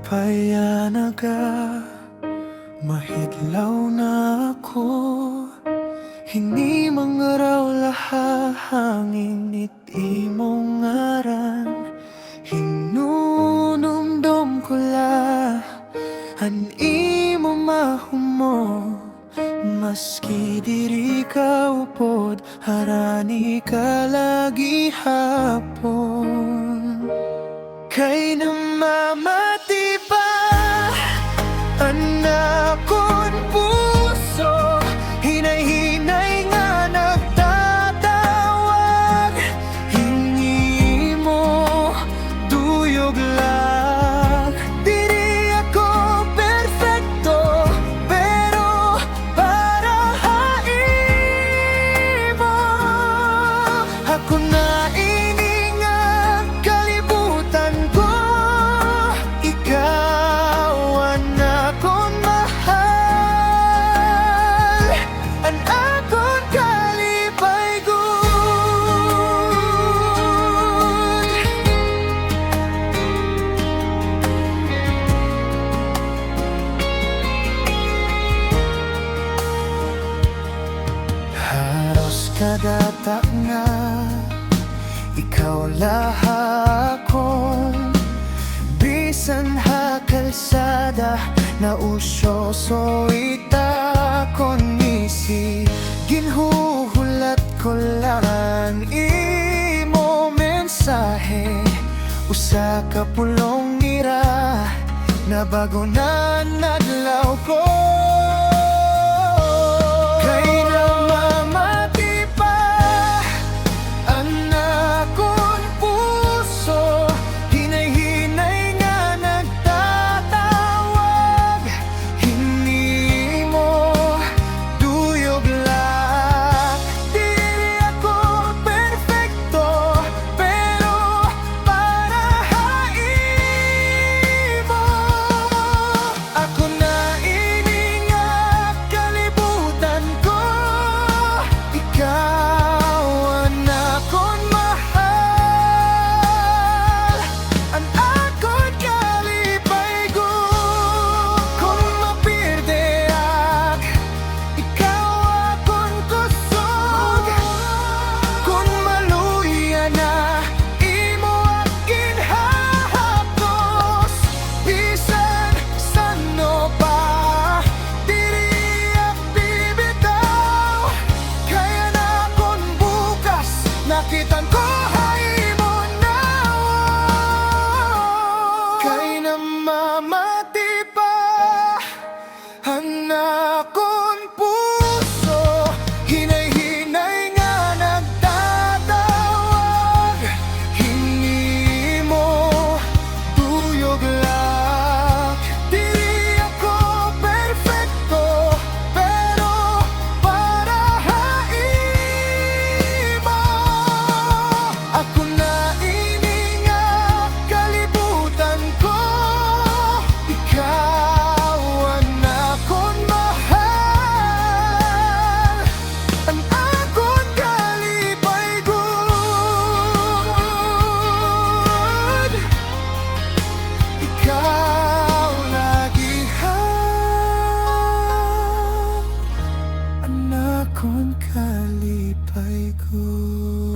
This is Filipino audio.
payanaga, mahidlaw na ako. Hinimang raw lahahangin iti mong ngaran. Hinunumdum ko la an imo mahumo. Maski diri ka upod, harani ka lagi hapon. Kay namamati pa anak kon puso, hinay-hinay nga nagtatawag. Hingi mo tuyog lang. Diri ako perfecto, pero para haimo ako na ini nga kalibutan ko. Ikaw ang akong mahal, ang akong kalipay-good. Haros kadata nga ikaw lahakon. Bisan ha kalsada na usyoso itakon misi. Ginhuhulat ko lang imo mensahe. Usa ka pulong ira na bago na nadlaw ko. Kay namamati pa anak kon puso, hinay-hinay nga nagtatawag. Hingi mo tuyog lang. Dili ako perfecto, pero para haimo ako na ini nga kalibutan ko. Ikaw ang akong mahal, ang akong kalipay-good. Kung mapirde ikaw akong kusog. Kung maluya na imo akin hahapos. Bisan sano pa diri ak bibitaw. Kaya na akong bukas nakitan ko haimo now. Kay namamati pa anak kon puso, hinay-hinay nga nagtatawag. Hingi mo tuyog lang. Dili ako perfecto, pero para haimo ako na ini nga kalibutan ko. Ikaw ang akong mahal, ang akong kalipay-good. Ikaw lagi ang akong kalipay-good.